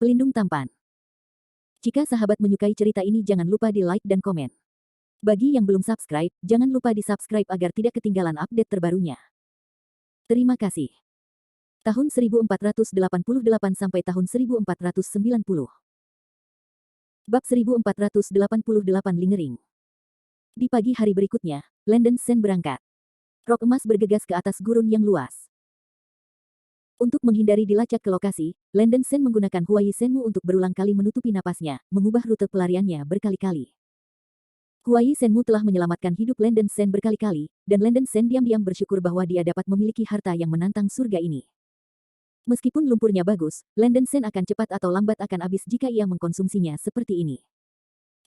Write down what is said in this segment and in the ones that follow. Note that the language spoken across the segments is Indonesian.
Pelindung tampan. Jika sahabat menyukai cerita ini jangan lupa di like dan komen. Bagi yang belum subscribe, jangan lupa di subscribe agar tidak ketinggalan update terbarunya. Terima kasih. Tahun 1488 sampai tahun 1490. Bab 1488 Lingering. Di pagi hari berikutnya, Landen Sen berangkat. Rok emas bergegas ke atas gurun yang luas. Untuk menghindari dilacak ke lokasi, Landen Sen menggunakan Huai Senmu untuk berulang kali menutupi napasnya, mengubah rute pelariannya berkali-kali. Huai Senmu telah menyelamatkan hidup Landen Sen berkali-kali, dan Landen Sen diam-diam bersyukur bahwa dia dapat memiliki harta yang menantang surga ini. Meskipun lumpurnya bagus, Landen Sen akan cepat atau lambat akan habis jika ia mengkonsumsinya seperti ini.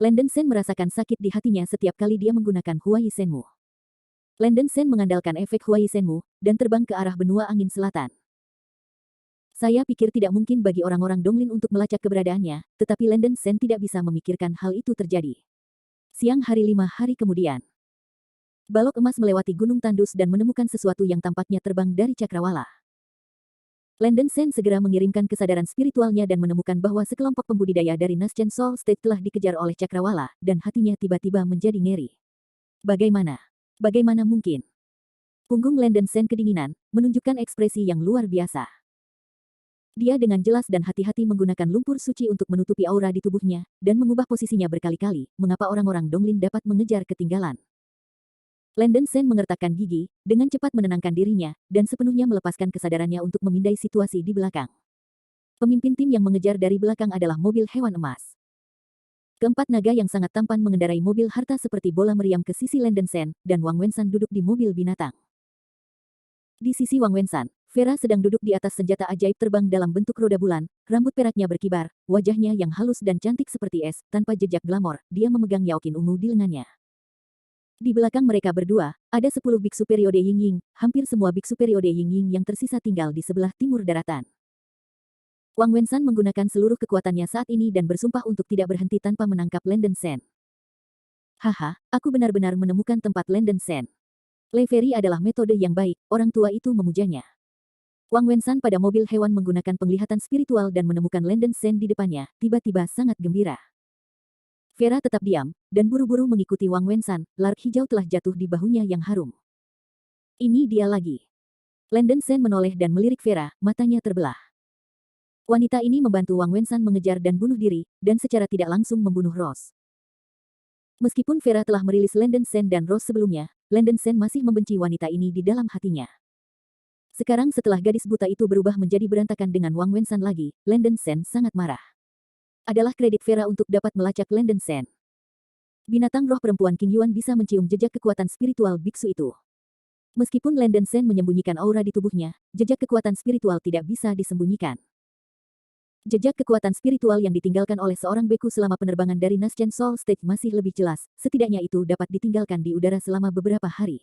Landen Sen merasakan sakit di hatinya setiap kali dia menggunakan Huai Senmu. Landen Sen mengandalkan efek Huai Senmu, dan terbang ke arah benua angin selatan. Saya pikir tidak mungkin bagi orang-orang Donglin untuk melacak keberadaannya, tetapi Landen Sen tidak bisa memikirkan hal itu terjadi. Siang hari 5 hari kemudian. Balok emas melewati gunung tandus dan menemukan sesuatu yang tampaknya terbang dari cakrawala. Landen Sen segera mengirimkan kesadaran spiritualnya dan menemukan bahwa sekelompok pembudidaya dari Naschen Soul State telah dikejar oleh cakrawala, dan hatinya tiba-tiba menjadi ngeri. Bagaimana? Bagaimana mungkin? Punggung Landen Sen kedinginan, menunjukkan ekspresi yang luar biasa. Dia dengan jelas dan hati-hati menggunakan lumpur suci untuk menutupi aura di tubuhnya, dan mengubah posisinya berkali-kali, mengapa orang-orang Donglin dapat mengejar ketinggalan. Landen Sen mengertakkan gigi, dengan cepat menenangkan dirinya, dan sepenuhnya melepaskan kesadarannya untuk memindai situasi di belakang. Pemimpin tim yang mengejar dari belakang adalah mobil hewan emas. Keempat naga yang sangat tampan mengendarai mobil harta seperti bola meriam ke sisi Landen Sen, dan Wang Wensan duduk di mobil binatang. Di sisi Wang Wensan, Vera sedang duduk di atas senjata ajaib terbang dalam bentuk roda bulan, rambut peraknya berkibar, wajahnya yang halus dan cantik seperti es, tanpa jejak glamor, dia memegang yaokin ungu di lengannya. Di belakang mereka berdua, ada 10 biksu periode Ying-Ying, hampir semua biksu periode Ying-Ying yang tersisa tinggal di sebelah timur daratan. Wang Wensan menggunakan seluruh kekuatannya saat ini dan bersumpah untuk tidak berhenti tanpa menangkap Landen Sen. Haha, aku benar-benar menemukan tempat Landen Sen. Lei Feri adalah metode yang baik, orang tua itu memujanya. Wang Wensan pada mobil hewan menggunakan penglihatan spiritual dan menemukan Landen Sen di depannya, tiba-tiba sangat gembira. Vera tetap diam, dan buru-buru mengikuti Wang Wensan, lark hijau telah jatuh di bahunya yang harum. Ini dia lagi. Landen Sen menoleh dan melirik Vera, matanya terbelah. Wanita ini membantu Wang Wensan mengejar dan bunuh diri, dan secara tidak langsung membunuh Rose. Meskipun Vera telah merilis Landen Sen dan Rose sebelumnya, Landen Sen masih membenci wanita ini di dalam hatinya. Sekarang setelah gadis buta itu berubah menjadi berantakan dengan Wang Wensan lagi, Landen Sen sangat marah. Adalah kredit Vera untuk dapat melacak Landen Sen. Binatang roh perempuan King Yuan bisa mencium jejak kekuatan spiritual biksu itu. Meskipun Landen Sen menyembunyikan aura di tubuhnya, jejak kekuatan spiritual tidak bisa disembunyikan. Jejak kekuatan spiritual yang ditinggalkan oleh seorang beku selama penerbangan dari Naschen Soul State masih lebih jelas, setidaknya itu dapat ditinggalkan di udara selama beberapa hari.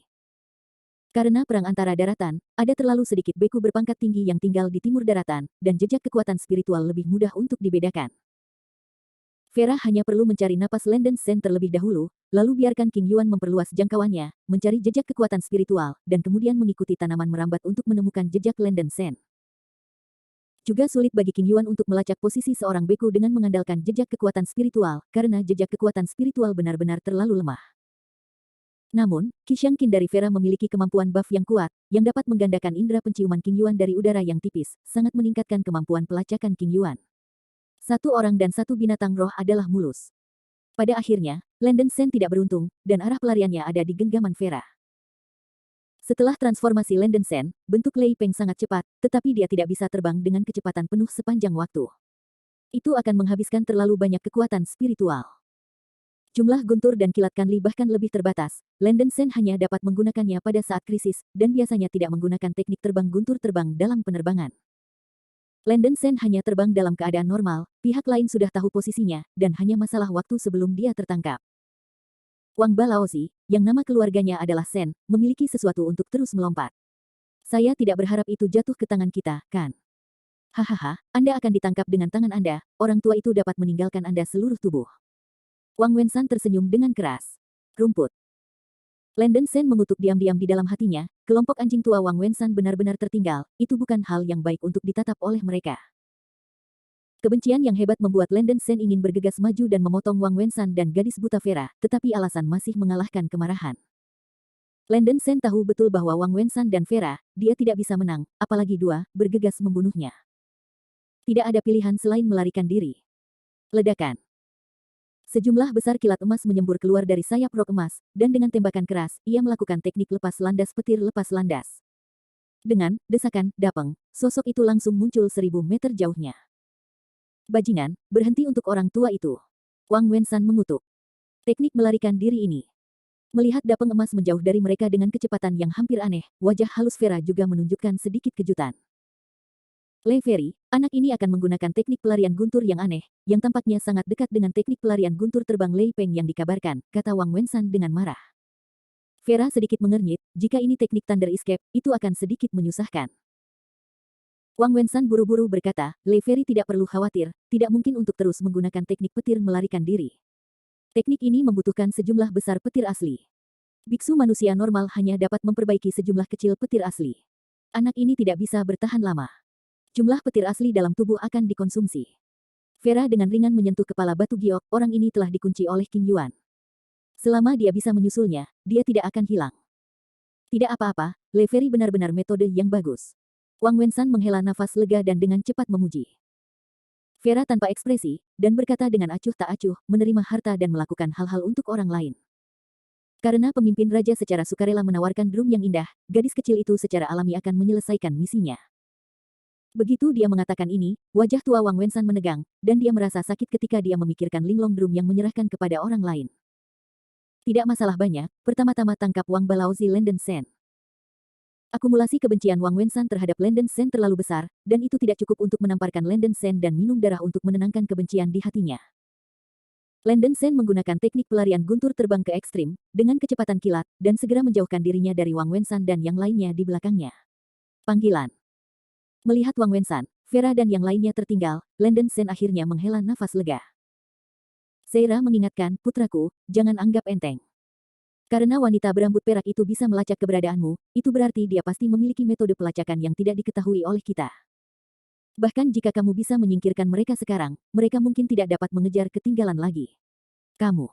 Karena perang antara daratan, ada terlalu sedikit beku berpangkat tinggi yang tinggal di timur daratan, dan jejak kekuatan spiritual lebih mudah untuk dibedakan. Vera hanya perlu mencari napas Landen Sen terlebih dahulu, lalu biarkan King Yuan memperluas jangkauannya, mencari jejak kekuatan spiritual, dan kemudian mengikuti tanaman merambat untuk menemukan jejak Landen Sen. Juga sulit bagi King Yuan untuk melacak posisi seorang beku dengan mengandalkan jejak kekuatan spiritual, karena jejak kekuatan spiritual benar-benar terlalu lemah. Namun, Qishang Qin dari Vera memiliki kemampuan buff yang kuat, yang dapat menggandakan indera penciuman King Yuan dari udara yang tipis, sangat meningkatkan kemampuan pelacakan King Yuan. Satu orang dan satu binatang roh adalah mulus. Pada akhirnya, Landen Sen tidak beruntung, dan arah pelariannya ada di genggaman Vera. Setelah transformasi Landen Sen, bentuk Lei Peng sangat cepat, tetapi dia tidak bisa terbang dengan kecepatan penuh sepanjang waktu. Itu akan menghabiskan terlalu banyak kekuatan spiritual. Jumlah guntur dan kilat Kanli bahkan lebih terbatas, Landen Sen hanya dapat menggunakannya pada saat krisis, dan biasanya tidak menggunakan teknik terbang guntur terbang dalam penerbangan. Landen Sen hanya terbang dalam keadaan normal, pihak lain sudah tahu posisinya, dan hanya masalah waktu sebelum dia tertangkap. Wang Balaozi, yang nama keluarganya adalah Sen, memiliki sesuatu untuk terus melompat. Saya tidak berharap itu jatuh ke tangan kita, kan? Hahaha, Anda akan ditangkap dengan tangan Anda, orang tua itu dapat meninggalkan Anda seluruh tubuh. Wang Wensan tersenyum dengan keras. Rumput. Landen Sen mengutuk diam-diam di dalam hatinya, kelompok anjing tua Wang Wensan benar-benar tertinggal, itu bukan hal yang baik untuk ditatap oleh mereka. Kebencian yang hebat membuat Landen Sen ingin bergegas maju dan memotong Wang Wensan dan gadis buta Vera, tetapi alasan masih mengalahkan kemarahan. Landen Sen tahu betul bahwa Wang Wensan dan Vera, dia tidak bisa menang, apalagi dua, bergegas membunuhnya. Tidak ada pilihan selain melarikan diri. Ledakan. Sejumlah besar kilat emas menyembur keluar dari sayap rok emas, dan dengan tembakan keras, ia melakukan teknik lepas landas petir lepas landas. Dengan desakan, dapeng, sosok itu langsung muncul 1000 meter jauhnya. Bajingan, berhenti untuk orang tua itu. Wang Wensan mengutuk. Teknik melarikan diri ini. Melihat dapeng emas menjauh dari mereka dengan kecepatan yang hampir aneh, wajah halus Vera juga menunjukkan sedikit kejutan. Le Feri, anak ini akan menggunakan teknik pelarian guntur yang aneh, yang tampaknya sangat dekat dengan teknik pelarian guntur terbang Lei Peng yang dikabarkan, kata Wang Wensan dengan marah. Vera sedikit mengernyit, jika ini teknik Thunder Escape, itu akan sedikit menyusahkan. Wang Wensan buru-buru berkata, Le Feri tidak perlu khawatir, tidak mungkin untuk terus menggunakan teknik petir melarikan diri. Teknik ini membutuhkan sejumlah besar petir asli. Biksu manusia normal hanya dapat memperbaiki sejumlah kecil petir asli. Anak ini tidak bisa bertahan lama. Jumlah petir asli dalam tubuh akan dikonsumsi. Vera dengan ringan menyentuh kepala batu giok, orang ini telah dikunci oleh King Yuan. Selama dia bisa menyusulnya, dia tidak akan hilang. Tidak apa-apa, Le Feri benar-benar metode yang bagus. Wang Wensan menghela nafas lega dan dengan cepat memuji. Vera tanpa ekspresi, dan berkata dengan acuh tak acuh, menerima harta dan melakukan hal-hal untuk orang lain. Karena pemimpin raja secara sukarela menawarkan drum yang indah, gadis kecil itu secara alami akan menyelesaikan misinya. Begitu dia mengatakan ini, wajah tua Wang Wensan menegang, dan dia merasa sakit ketika dia memikirkan linglong drum yang menyerahkan kepada orang lain. Tidak masalah banyak, pertama-tama tangkap Wang Balaozi Landen Sen. Akumulasi kebencian Wang Wensan terhadap Landen Sen terlalu besar, dan itu tidak cukup untuk menamparkan Landen Sen dan minum darah untuk menenangkan kebencian di hatinya. Landen Sen menggunakan teknik pelarian guntur terbang ke ekstrim, dengan kecepatan kilat, dan segera menjauhkan dirinya dari Wang Wensan dan yang lainnya di belakangnya. Panggilan. Melihat Wang Wensan, Vera dan yang lainnya tertinggal, Landen Sen akhirnya menghela nafas lega. Seira mengingatkan, putraku, jangan anggap enteng. Karena wanita berambut perak itu bisa melacak keberadaanmu, itu berarti dia pasti memiliki metode pelacakan yang tidak diketahui oleh kita. Bahkan jika kamu bisa menyingkirkan mereka sekarang, mereka mungkin tidak dapat mengejar ketinggalan lagi. Kamu.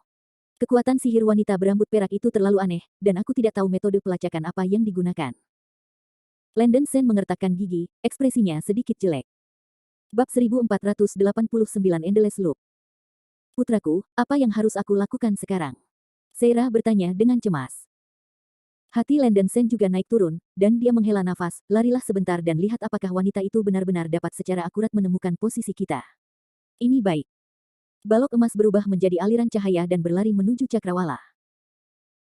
Kekuatan sihir wanita berambut perak itu terlalu aneh, dan aku tidak tahu metode pelacakan apa yang digunakan. Landen Sen mengertakkan gigi, ekspresinya sedikit jelek. Bab 1489 Endless Loop. Putraku, apa yang harus aku lakukan sekarang? Seira bertanya dengan cemas. Hati Landen Sen juga naik turun, dan dia menghela nafas, larilah sebentar dan lihat apakah wanita itu benar-benar dapat secara akurat menemukan posisi kita. Ini baik. Balok emas berubah menjadi aliran cahaya dan berlari menuju cakrawala.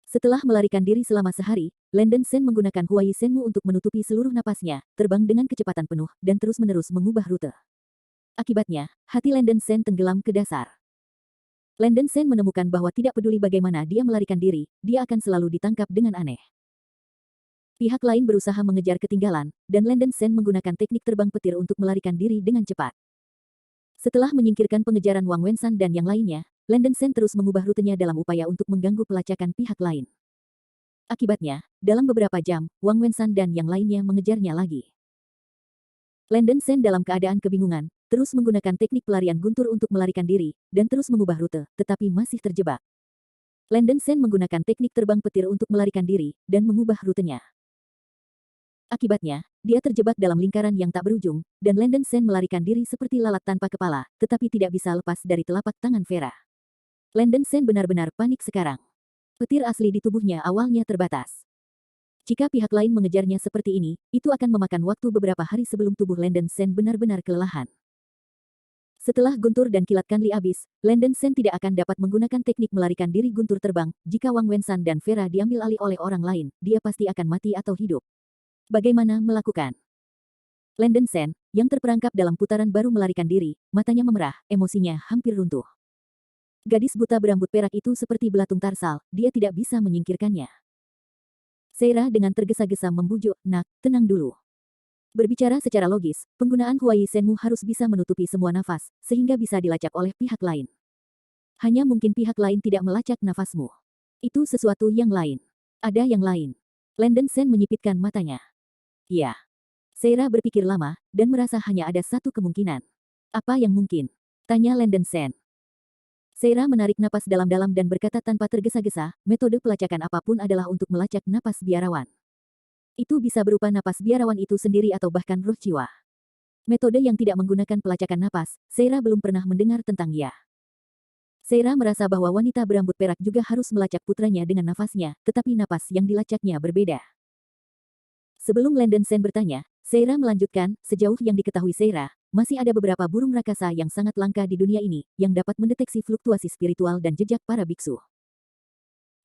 Setelah melarikan diri selama sehari, Landen Sen menggunakan Huai Senmu untuk menutupi seluruh napasnya, terbang dengan kecepatan penuh, dan terus-menerus mengubah rute. Akibatnya, hati Landen Sen tenggelam ke dasar. Landen Sen menemukan bahwa tidak peduli bagaimana dia melarikan diri, dia akan selalu ditangkap dengan aneh. Pihak lain berusaha mengejar ketinggalan, dan Landen Sen menggunakan teknik terbang petir untuk melarikan diri dengan cepat. Setelah menyingkirkan pengejaran Wang Wensan dan yang lainnya, Landen Sen terus mengubah rutenya dalam upaya untuk mengganggu pelacakan pihak lain. Akibatnya, dalam beberapa jam, Wang Wensan dan yang lainnya mengejarnya lagi. Landen Sen dalam keadaan kebingungan, terus menggunakan teknik pelarian guntur untuk melarikan diri, dan terus mengubah rute, tetapi masih terjebak. Landen Sen menggunakan teknik terbang petir untuk melarikan diri, dan mengubah rutenya. Akibatnya, dia terjebak dalam lingkaran yang tak berujung, dan Landen Sen melarikan diri seperti lalat tanpa kepala, tetapi tidak bisa lepas dari telapak tangan Vera. Landen Sen benar-benar panik sekarang. Petir asli di tubuhnya awalnya terbatas. Jika pihak lain mengejarnya seperti ini, itu akan memakan waktu beberapa hari sebelum tubuh Landen Sen benar-benar kelelahan. Setelah guntur dan kilat Kanli habis, Landen Sen tidak akan dapat menggunakan teknik melarikan diri guntur terbang. Jika Wang Wensan dan Vera diambil alih oleh orang lain, dia pasti akan mati atau hidup. Bagaimana melakukan? Landen Sen, yang terperangkap dalam putaran baru melarikan diri, matanya memerah, emosinya hampir runtuh. Gadis buta berambut perak itu seperti belatung tarsal, dia tidak bisa menyingkirkannya. Seira dengan tergesa-gesa membujuk, nak, tenang dulu. Berbicara secara logis, penggunaan Huai Senmu harus bisa menutupi semua nafas, sehingga bisa dilacak oleh pihak lain. Hanya mungkin pihak lain tidak melacak nafasmu. Itu sesuatu yang lain. Ada yang lain. Landen Sen menyipitkan matanya. Iya. Seira berpikir lama, dan merasa hanya ada satu kemungkinan. Apa yang mungkin? Tanya Landen Sen. Seira menarik napas dalam-dalam dan berkata tanpa tergesa-gesa, metode pelacakan apapun adalah untuk melacak napas biarawan. Itu bisa berupa napas biarawan itu sendiri atau bahkan roh jiwa. Metode yang tidak menggunakan pelacakan napas, Seira belum pernah mendengar tentangnya. Seira merasa bahwa wanita berambut perak juga harus melacak putranya dengan nafasnya, tetapi napas yang dilacaknya berbeda. Sebelum Landen Sen bertanya, Seira melanjutkan, sejauh yang diketahui Seira, masih ada beberapa burung raksasa yang sangat langka di dunia ini, yang dapat mendeteksi fluktuasi spiritual dan jejak para biksu.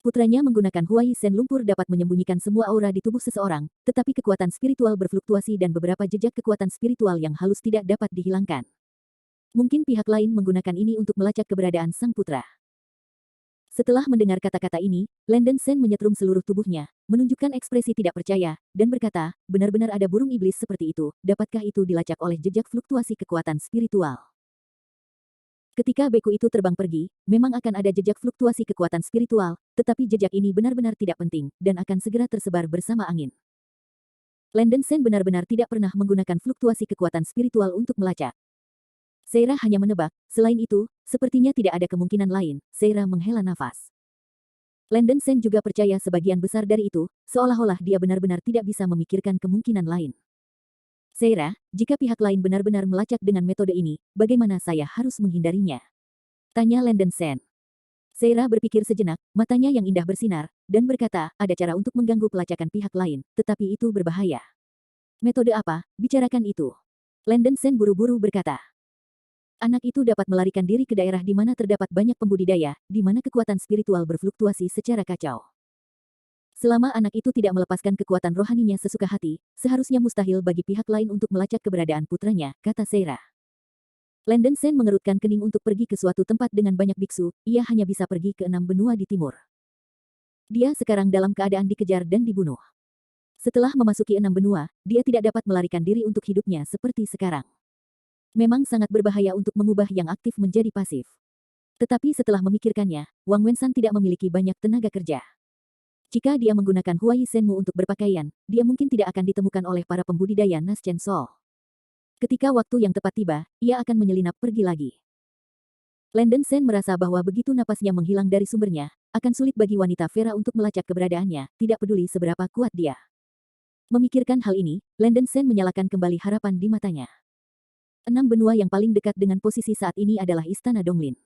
Putranya menggunakan Huai Sen lumpur dapat menyembunyikan semua aura di tubuh seseorang, tetapi kekuatan spiritual berfluktuasi dan beberapa jejak kekuatan spiritual yang halus tidak dapat dihilangkan. Mungkin pihak lain menggunakan ini untuk melacak keberadaan sang putra. Setelah mendengar kata-kata ini, Landen Sen menyetrum seluruh tubuhnya, menunjukkan ekspresi tidak percaya, dan berkata, benar-benar ada burung iblis seperti itu, dapatkah itu dilacak oleh jejak fluktuasi kekuatan spiritual? Ketika beku itu terbang pergi, memang akan ada jejak fluktuasi kekuatan spiritual, tetapi jejak ini benar-benar tidak penting, dan akan segera tersebar bersama angin. Landen Sen benar-benar tidak pernah menggunakan fluktuasi kekuatan spiritual untuk melacak. Seira hanya menebak, selain itu, sepertinya tidak ada kemungkinan lain. Seira menghela nafas. Landen Sen juga percaya sebagian besar dari itu, seolah-olah dia benar-benar tidak bisa memikirkan kemungkinan lain. Seira, jika pihak lain benar-benar melacak dengan metode ini, bagaimana saya harus menghindarinya? Tanya Landen Sen. Seira berpikir sejenak, matanya yang indah bersinar, dan berkata, ada cara untuk mengganggu pelacakan pihak lain, tetapi itu berbahaya. Metode apa? Bicarakan itu. Landen Sen buru-buru berkata. Anak itu dapat melarikan diri ke daerah di mana terdapat banyak pembudidaya, di mana kekuatan spiritual berfluktuasi secara kacau. Selama anak itu tidak melepaskan kekuatan rohaninya sesuka hati, seharusnya mustahil bagi pihak lain untuk melacak keberadaan putranya, kata Seira. Landen Sen mengerutkan kening untuk pergi ke suatu tempat dengan banyak biksu, ia hanya bisa pergi ke 6 benua di timur. Dia sekarang dalam keadaan dikejar dan dibunuh. Setelah memasuki 6 benua, dia tidak dapat melarikan diri untuk hidupnya seperti sekarang. Memang sangat berbahaya untuk mengubah yang aktif menjadi pasif. Tetapi setelah memikirkannya, Wang Wensan tidak memiliki banyak tenaga kerja. Jika dia menggunakan Huai Senmu untuk berpakaian, dia mungkin tidak akan ditemukan oleh para pembudidaya Nas Chen Sol. Ketika waktu yang tepat tiba, ia akan menyelinap pergi lagi. Landen Sen merasa bahwa begitu napasnya menghilang dari sumbernya, akan sulit bagi wanita Vera untuk melacak keberadaannya, tidak peduli seberapa kuat dia. Memikirkan hal ini, Landen Sen menyalakan kembali harapan di matanya. 6 benua yang paling dekat dengan posisi saat ini adalah Istana Donglin.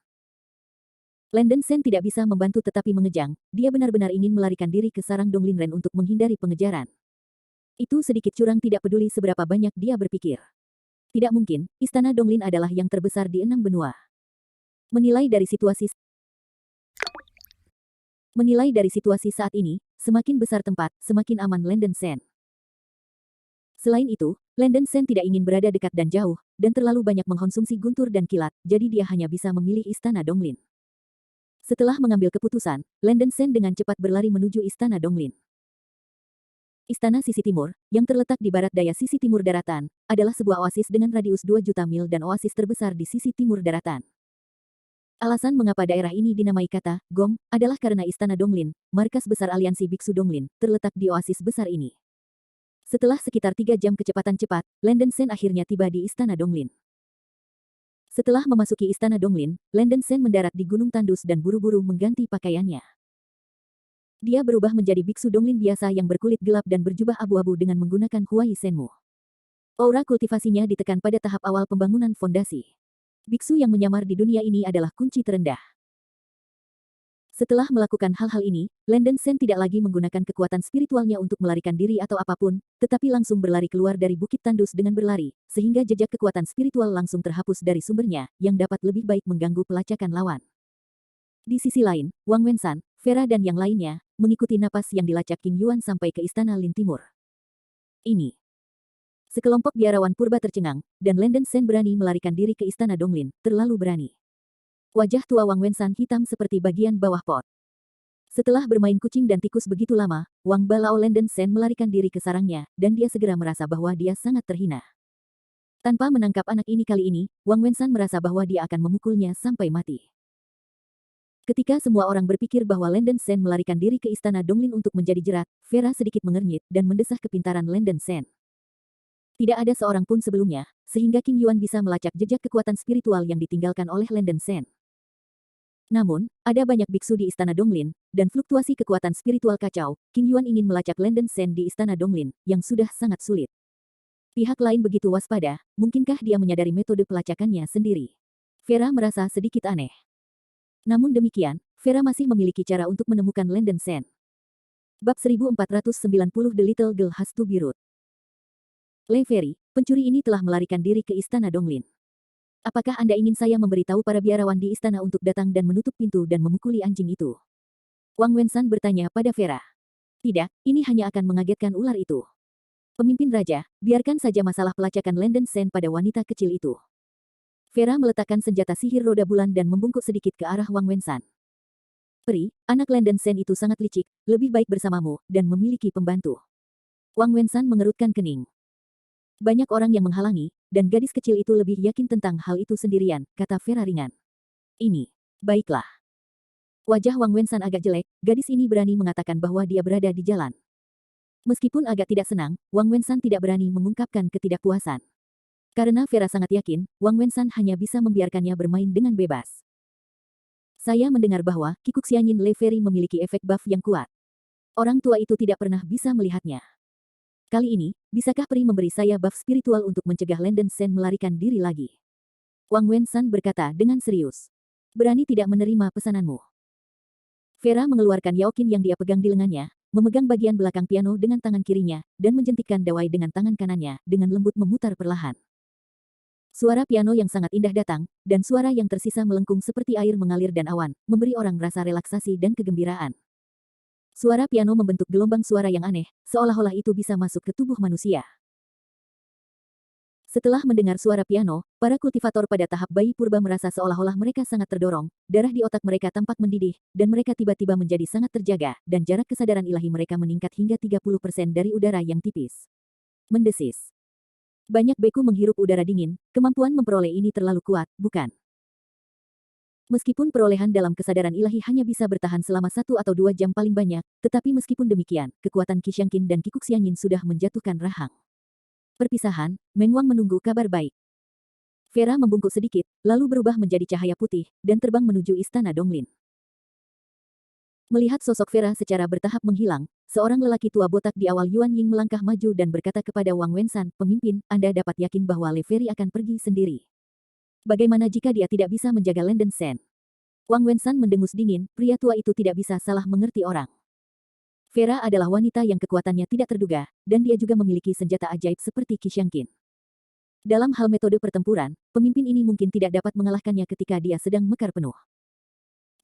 Landen Sen tidak bisa membantu tetapi mengejang, dia benar-benar ingin melarikan diri ke sarang Donglin Ren untuk menghindari pengejaran. Itu sedikit curang tidak peduli seberapa banyak dia berpikir. Tidak mungkin, Istana Donglin adalah yang terbesar di 6 benua. Menilai dari situasi saat ini, semakin besar tempat, semakin aman Landen Sen. Selain itu, Landen Sen tidak ingin berada dekat dan jauh, dan terlalu banyak mengkonsumsi guntur dan kilat, jadi dia hanya bisa memilih Istana Donglin. Setelah mengambil keputusan, Landen Sen dengan cepat berlari menuju Istana Donglin. Istana sisi timur, yang terletak di barat daya sisi timur daratan, adalah sebuah oasis dengan radius 2 juta mil dan oasis terbesar di sisi timur daratan. Alasan mengapa daerah ini dinamai kata Gong adalah karena Istana Donglin, markas besar aliansi Biksu Donglin, terletak di oasis besar ini. Setelah sekitar 3 jam kecepatan cepat, Landen Sen akhirnya tiba di Istana Donglin. Setelah memasuki Istana Donglin, Landen Sen mendarat di Gunung Tandus dan buru-buru mengganti pakaiannya. Dia berubah menjadi biksu Donglin biasa yang berkulit gelap dan berjubah abu-abu dengan menggunakan Huai Senmu. Aura kultivasinya ditekan pada tahap awal pembangunan fondasi. Biksu yang menyamar di dunia ini adalah kunci terendah. Setelah melakukan hal-hal ini, Landen Sen tidak lagi menggunakan kekuatan spiritualnya untuk melarikan diri atau apapun, tetapi langsung berlari keluar dari Bukit Tandus dengan berlari, sehingga jejak kekuatan spiritual langsung terhapus dari sumbernya, yang dapat lebih baik mengganggu pelacakan lawan. Di sisi lain, Wang Wensan, Vera dan yang lainnya, mengikuti napas yang dilacak King Yuan sampai ke Istana Lin Timur. Ini. Sekelompok biarawan purba tercengang, dan Landen Sen berani melarikan diri ke Istana Donglin, terlalu berani. Wajah tua Wang Wensan hitam seperti bagian bawah pot. Setelah bermain kucing dan tikus begitu lama, Wang Balao Landen Sen melarikan diri ke sarangnya, dan dia segera merasa bahwa dia sangat terhina. Tanpa menangkap anak ini kali ini, Wang Wensan merasa bahwa dia akan memukulnya sampai mati. Ketika semua orang berpikir bahwa Landen Sen melarikan diri ke Istana Donglin untuk menjadi jerat, Vera sedikit mengernyit dan mendesah kepintaran Landen Sen. Tidak ada seorang pun sebelumnya, sehingga King Yuan bisa melacak jejak kekuatan spiritual yang ditinggalkan oleh Landen Sen. Namun, ada banyak biksu di Istana Donglin, dan fluktuasi kekuatan spiritual kacau, King Yuan ingin melacak Landen Sen di Istana Donglin, yang sudah sangat sulit. Pihak lain begitu waspada, mungkinkah dia menyadari metode pelacakannya sendiri? Vera merasa sedikit aneh. Namun demikian, Vera masih memiliki cara untuk menemukan Landen Sen. Bab 1490 The Little Girl Has to Be Rude. Le Feri, pencuri ini telah melarikan diri ke Istana Donglin. Apakah Anda ingin saya memberitahu para biarawan di istana untuk datang dan menutup pintu dan memukuli anjing itu? Wang Wensan bertanya pada Vera. Tidak, ini hanya akan mengagetkan ular itu. Pemimpin raja, biarkan saja masalah pelacakan Landen Sen pada wanita kecil itu. Vera meletakkan senjata sihir roda bulan dan membungkuk sedikit ke arah Wang Wensan. Peri, anak Landen Sen itu sangat licik, lebih baik bersamamu, dan memiliki pembantu. Wang Wensan mengerutkan kening. Banyak orang yang menghalangi, dan gadis kecil itu lebih yakin tentang hal itu sendirian, kata Vera ringan. Ini, baiklah. Wajah Wang Wensan agak jelek, gadis ini berani mengatakan bahwa dia berada di jalan. Meskipun agak tidak senang, Wang Wensan tidak berani mengungkapkan ketidakpuasan. Karena Vera sangat yakin, Wang Wensan hanya bisa membiarkannya bermain dengan bebas. Saya mendengar bahwa Kikuk Xianyin Le Feri memiliki efek buff yang kuat. Orang tua itu tidak pernah bisa melihatnya. Kali ini, bisakah Peri memberi saya buff spiritual untuk mencegah Landen Sen melarikan diri lagi? Wang Wensan berkata dengan serius. Berani tidak menerima pesananmu. Vera mengeluarkan yaokin yang dia pegang di lengannya, memegang bagian belakang piano dengan tangan kirinya, dan menjentikkan dawai dengan tangan kanannya, dengan lembut memutar perlahan. Suara piano yang sangat indah datang, dan suara yang tersisa melengkung seperti air mengalir dan awan, memberi orang rasa relaksasi dan kegembiraan. Suara piano membentuk gelombang suara yang aneh, seolah-olah itu bisa masuk ke tubuh manusia. Setelah mendengar suara piano, para kultivator pada tahap bayi purba merasa seolah-olah mereka sangat terdorong, darah di otak mereka tampak mendidih, dan mereka tiba-tiba menjadi sangat terjaga, dan jarak kesadaran ilahi mereka meningkat hingga 30% dari udara yang tipis. Mendesis. Banyak beku menghirup udara dingin, kemampuan memperoleh ini terlalu kuat, bukan? Meskipun perolehan dalam kesadaran ilahi hanya bisa bertahan selama 1 atau 2 jam paling banyak, tetapi meskipun demikian, kekuatan Qishangqin dan Kikuk Xianyin sudah menjatuhkan rahang. Perpisahan, Meng Wang menunggu kabar baik. Vera membungkuk sedikit, lalu berubah menjadi cahaya putih, dan terbang menuju Istana Donglin. Melihat sosok Vera secara bertahap menghilang, seorang lelaki tua botak di awal Yuan Ying melangkah maju dan berkata kepada Wang Wensan, pemimpin, Anda dapat yakin bahwa Le Feri akan pergi sendiri. Bagaimana jika dia tidak bisa menjaga Landen Sen? Wang Wensan mendengus dingin, pria tua itu tidak bisa salah mengerti orang. Vera adalah wanita yang kekuatannya tidak terduga, dan dia juga memiliki senjata ajaib seperti Qishangqin. Dalam hal metode pertempuran, pemimpin ini mungkin tidak dapat mengalahkannya ketika dia sedang mekar penuh.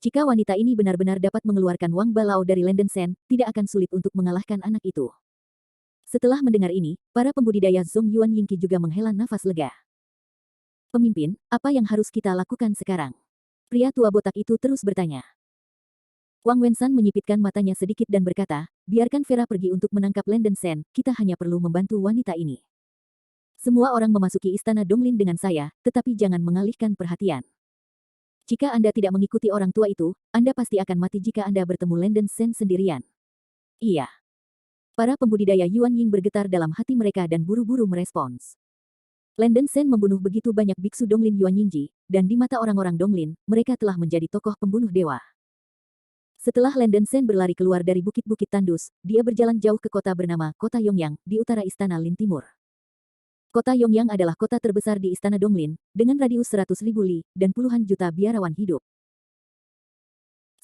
Jika wanita ini benar-benar dapat mengeluarkan Wang Balao dari Landen Sen, tidak akan sulit untuk mengalahkan anak itu. Setelah mendengar ini, para pembudidaya Zhong Yuan Yingqi juga menghela nafas lega. Pemimpin, apa yang harus kita lakukan sekarang? Pria tua botak itu terus bertanya. Wang Wensan menyipitkan matanya sedikit dan berkata, biarkan Vera pergi untuk menangkap Landen Sen, kita hanya perlu membantu wanita ini. Semua orang memasuki Istana Donglin dengan saya, tetapi jangan mengalihkan perhatian. Jika Anda tidak mengikuti orang tua itu, Anda pasti akan mati jika Anda bertemu Landen Sen sendirian. Iya. Para pembudidaya Yuan Ying bergetar dalam hati mereka dan buru-buru merespons. Landen Sen membunuh begitu banyak biksu Donglin Yuan Yingji, dan di mata orang-orang Donglin, mereka telah menjadi tokoh pembunuh dewa. Setelah Landen Sen berlari keluar dari bukit-bukit tandus, dia berjalan jauh ke kota bernama Kota Yongyang, di utara Istana Lin Timur. Kota Yongyang adalah kota terbesar di Istana Donglin, dengan radius 100.000 li, dan puluhan juta biarawan hidup.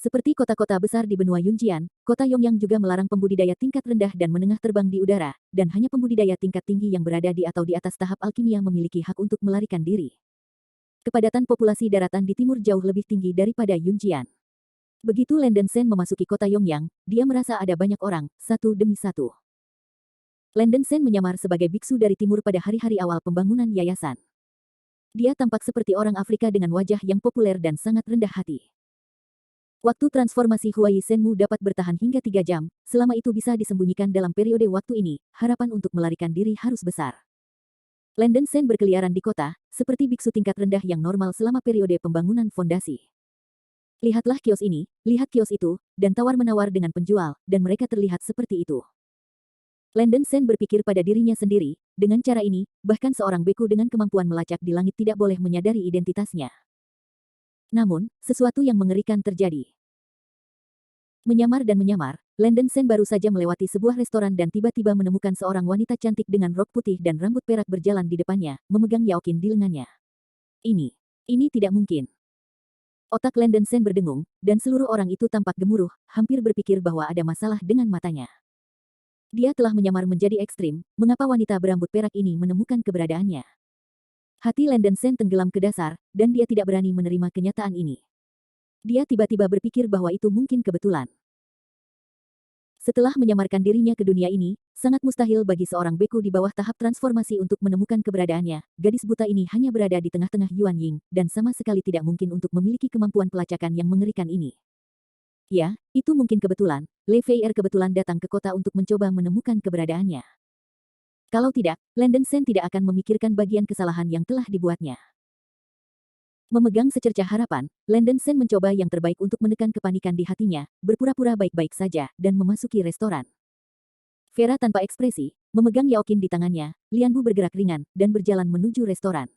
Seperti kota-kota besar di benua Yunjian, kota Yongyang juga melarang pembudidaya tingkat rendah dan menengah terbang di udara, dan hanya pembudidaya tingkat tinggi yang berada di atau di atas tahap alkimia memiliki hak untuk melarikan diri. Kepadatan populasi daratan di timur jauh lebih tinggi daripada Yunjian. Begitu Landen Sen memasuki kota Yongyang, dia merasa ada banyak orang, satu demi satu. Landen Sen menyamar sebagai biksu dari timur pada hari-hari awal pembangunan yayasan. Dia tampak seperti orang Afrika dengan wajah yang populer dan sangat rendah hati. Waktu transformasi Huai Senmu dapat bertahan hingga 3 jam, selama itu bisa disembunyikan dalam periode waktu ini, harapan untuk melarikan diri harus besar. Landen Sen berkeliaran di kota, seperti biksu tingkat rendah yang normal selama periode pembangunan fondasi. Lihatlah kios ini, lihat kios itu, dan tawar-menawar dengan penjual, dan mereka terlihat seperti itu. Landon Sen berpikir pada dirinya sendiri, dengan cara ini, bahkan seorang beku dengan kemampuan melacak di langit tidak boleh menyadari identitasnya. Namun, sesuatu yang mengerikan terjadi. Menyamar dan menyamar, Landon Sen baru saja melewati sebuah restoran dan tiba-tiba menemukan seorang wanita cantik dengan rok putih dan rambut perak berjalan di depannya, memegang Yaokin di lengannya. Ini tidak mungkin. Otak Landon Sen berdengung, dan seluruh orang itu tampak gemuruh, hampir berpikir bahwa ada masalah dengan matanya. Dia telah menyamar menjadi ekstrim, mengapa wanita berambut perak ini menemukan keberadaannya? Hati Landon Sen tenggelam ke dasar, dan dia tidak berani menerima kenyataan ini. Dia tiba-tiba berpikir bahwa itu mungkin kebetulan. Setelah menyamarkan dirinya ke dunia ini, sangat mustahil bagi seorang beku di bawah tahap transformasi untuk menemukan keberadaannya. Gadis buta ini hanya berada di tengah-tengah Yuan Ying, dan sama sekali tidak mungkin untuk memiliki kemampuan pelacakan yang mengerikan ini. Ya, itu mungkin kebetulan. Lei Feier kebetulan datang ke kota untuk mencoba menemukan keberadaannya. Kalau tidak, Landon Sen tidak akan memikirkan bagian kesalahan yang telah dibuatnya. Memegang secercah harapan, Landon Sen mencoba yang terbaik untuk menekan kepanikan di hatinya, berpura-pura baik-baik saja, dan memasuki restoran. Vera tanpa ekspresi, memegang Yaokin di tangannya, Lianbu bergerak ringan, dan berjalan menuju restoran.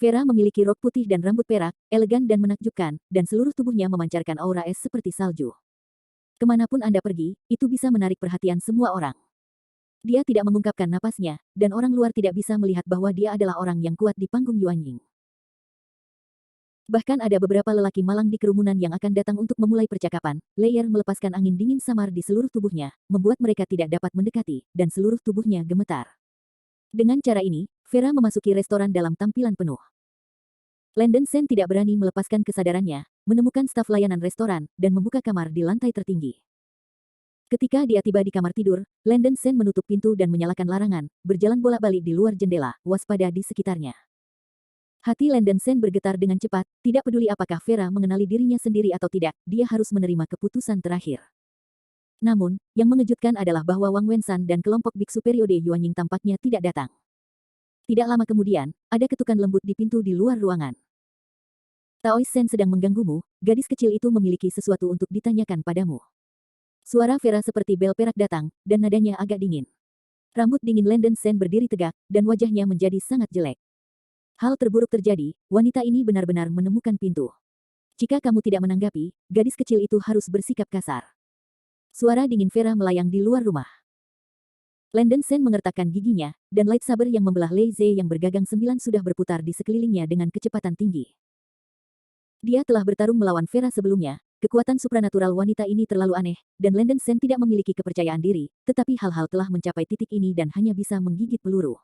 Vera memiliki rok putih dan rambut perak, elegan dan menakjubkan, dan seluruh tubuhnya memancarkan aura es seperti salju. Kemanapun Anda pergi, itu bisa menarik perhatian semua orang. Dia tidak mengungkapkan napasnya, dan orang luar tidak bisa melihat bahwa dia adalah orang yang kuat di panggung Yuanying. Bahkan ada beberapa lelaki malang di kerumunan yang akan datang untuk memulai percakapan. Leier melepaskan angin dingin samar di seluruh tubuhnya, membuat mereka tidak dapat mendekati, dan seluruh tubuhnya gemetar. Dengan cara ini, Vera memasuki restoran dalam tampilan penuh. Landon Sen tidak berani melepaskan kesadarannya, menemukan staf layanan restoran, dan membuka kamar di lantai tertinggi. Ketika dia tiba di kamar tidur, Landon Sen menutup pintu dan menyalakan larangan, berjalan bolak-balik di luar jendela, waspada di sekitarnya. Hati Landon Sen bergetar dengan cepat, tidak peduli apakah Vera mengenali dirinya sendiri atau tidak, dia harus menerima keputusan terakhir. Namun, yang mengejutkan adalah bahwa Wang Wensan dan kelompok biksu periode Yuanying tampaknya tidak datang. Tidak lama kemudian, ada ketukan lembut di pintu di luar ruangan. Taois Sen sedang mengganggumu, gadis kecil itu memiliki sesuatu untuk ditanyakan padamu. Suara Vera seperti bel perak datang, dan nadanya agak dingin. Rambut dingin Landon Sen berdiri tegak, dan wajahnya menjadi sangat jelek. Hal terburuk terjadi, wanita ini benar-benar menemukan pintu. Jika kamu tidak menanggapi, gadis kecil itu harus bersikap kasar. Suara dingin Vera melayang di luar rumah. Landon Sen mengertakkan giginya, dan lightsaber yang membelah Lei Ze yang bergagang 9 sudah berputar di sekelilingnya dengan kecepatan tinggi. Dia telah bertarung melawan Vera sebelumnya, kekuatan supranatural wanita ini terlalu aneh, dan Landon Sen tidak memiliki kepercayaan diri, tetapi hal-hal telah mencapai titik ini dan hanya bisa menggigit peluru.